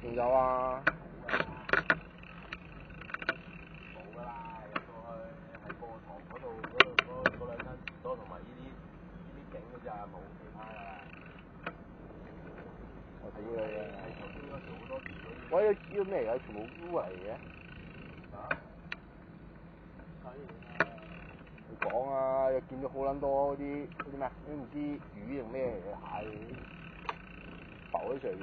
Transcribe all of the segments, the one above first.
仲有啊？冇㗎啦，入到去係過堂嗰度嗰兩間士多同埋呢啲景㗎咋，冇其他㗎啦。我屌你係啊！頭先嗰時好多時嗰啲。喂，呢個咩嚟㗎？全部烏嚟嘅。啊？你講啊！又見到好撚多嗰啲咩？都唔知魚定咩嚟嘅蟹，浮喺上面。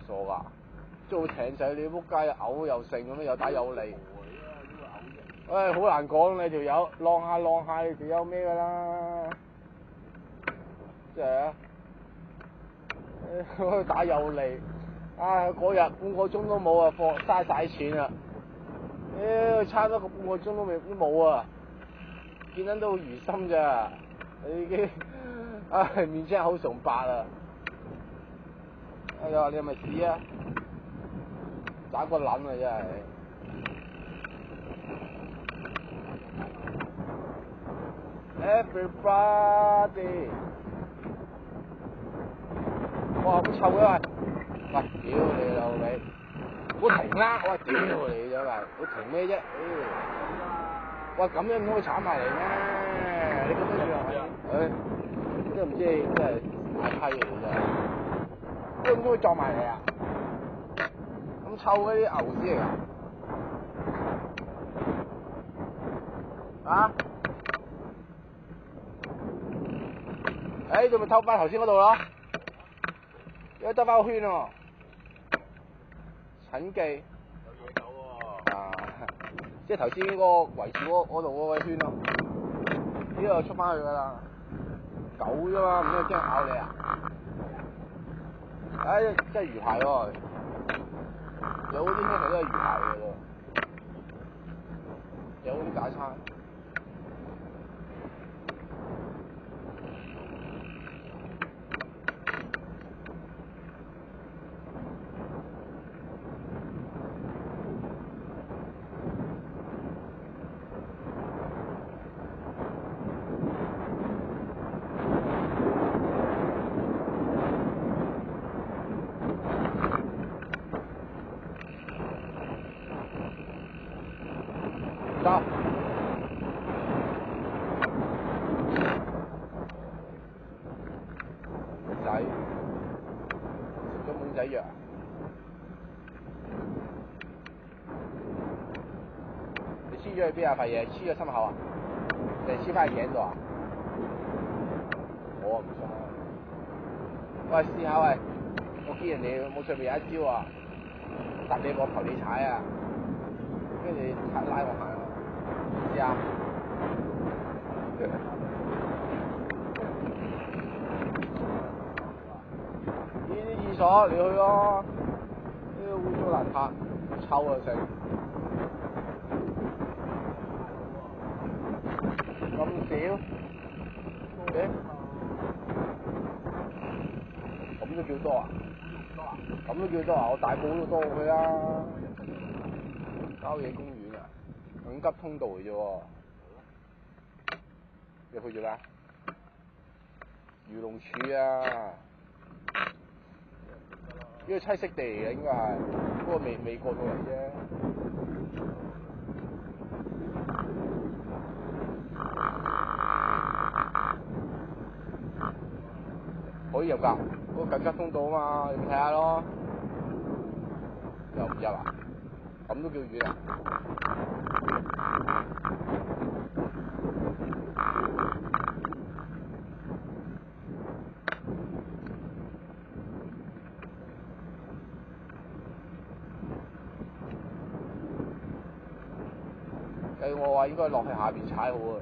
傻㗎！做艇仔你仆街又嘔又剩咁樣又打有脷。唉，好難講你條友，浪下你條友咩㗎啦？真係啊！打有脷，嗰日半個鐘都冇啊，嘥晒錢啊！差多個半個鐘都冇啊！見撚到魚心咋，你已經面青口唇白啊！哎呀，你係咪屎啊？打個撚啊真係！Everybody， 哇好臭嘅喂！喂，屌你老味！我停啦！我屌你真係！我停咩啫？喂，咁樣唔可以鏟埋嚟咩？你覺得算係咪？真係唔知你真係大批嘅真係，都唔可以撞埋嚟啊！咁臭嗰啲牛屎嚟㗎！啊？仲咪偷翻頭先嗰度咯，而家兜翻個圈喎，陳記。有嘢走喎。即係頭先嗰個圍住嗰度嗰個圈咯，呢度出翻去㗎啦，狗啫嘛，唔知驚咬你啊？真係魚蟹喎，有啲通常都係魚蟹嚟㗎喎，有啲解餐。得，仔，食咗滿仔藥。你黐咗去邊啊？塊嘢黐咗心口啊？定係黐翻喺頸度啊？我唔信。喂，試下喂，我見人哋冇上面有一招啊，搭你膊頭你踩啊，跟住你拉我行啊，試下。呢啲廁所你去咯，呢啲污糟邋遢，臭啊成。咁少？嘅？咁都叫多啊？咁都叫多啊？我大埔都多過佢啦。郊野公園啊，緊急通道嚟啫喎。你去咗咩？漁農署啊，呢個棲息地嚟嘅應該係，不過未過到嚟啫。可以入㗎，嗰個緊急通道啊嘛，你咪睇下咯。入唔入啊？咁都叫遠啊？計我話應該落去下邊踩好啊。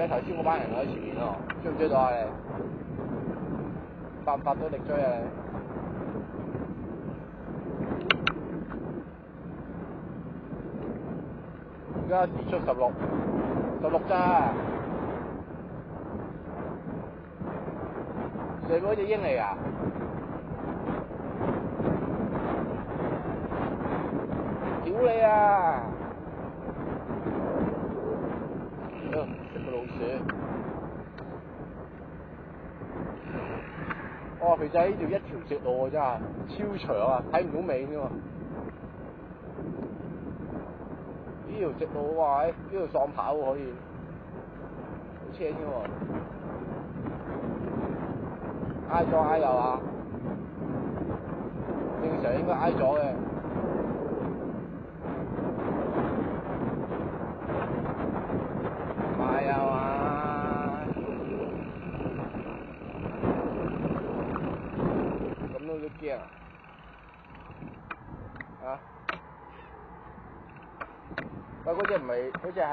頭先嗰班人喺前面喎，追唔追到啊你？發唔發到力追啊你？而家時速16咋？上面嗰隻鷹嚟㗎？屌你啊！食個老鼠。哦，其實呢條一條直路啊，真係超長啊，睇唔到尾㗎嘛。呢條直路哇，呢條喪跑喎可以，好車添喎。挨左挨右啊？正常應該挨左嘅。唔係啊嘛？咁都驚啊？啊？喂，嗰隻唔係，嗰隻係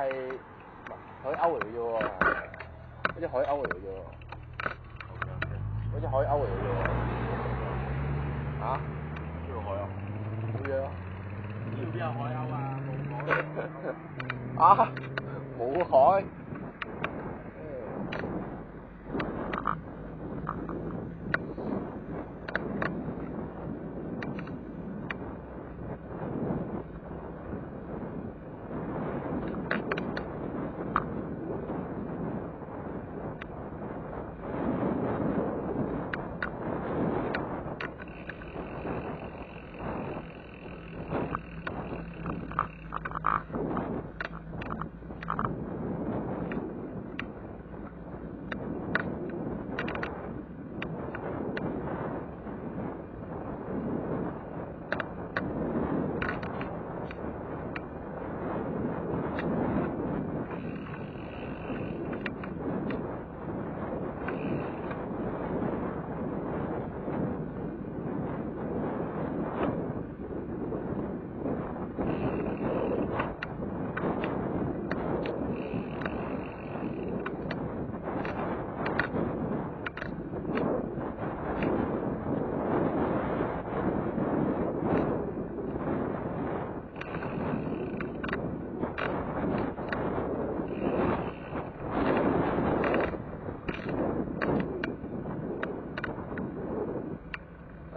海鷗嚟嘅啫喎，嗰隻海鷗嚟嘅啫喎，嗰隻海鷗嚟嘅啫喎。啊？邊度海鷗？冇嘢咯。呢度邊有海鷗啊？冇海。啊？冇海。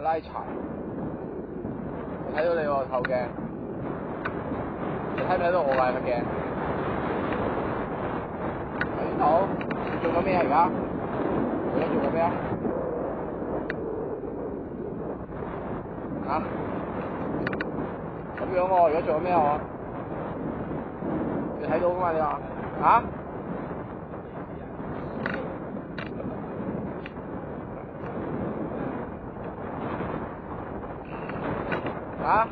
拉柴，我睇到你喎後鏡，你睇唔睇到我㗎個鏡？睇到，你做緊咩而家？而家做緊咩啊？啊？咁樣喎，而家做緊咩啊？你睇到㗎嘛？你話啊？啊？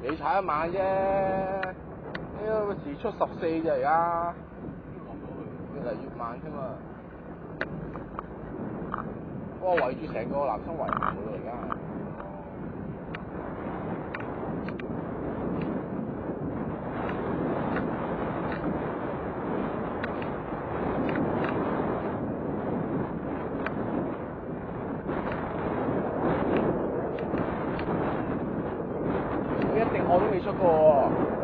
你踩得慢啫，呢個時速14啫而家，越嚟越慢添嘛。哇！圍住成個南生圍行㗎喎而家係。我都未出過喎。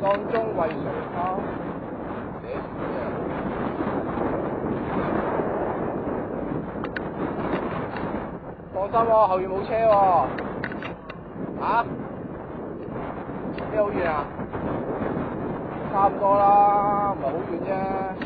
喪鐘為誰敲？寫住嘅。放心喎，後面冇車喎。啊？邊好遠啊？差唔多啦，唔係好遠啫。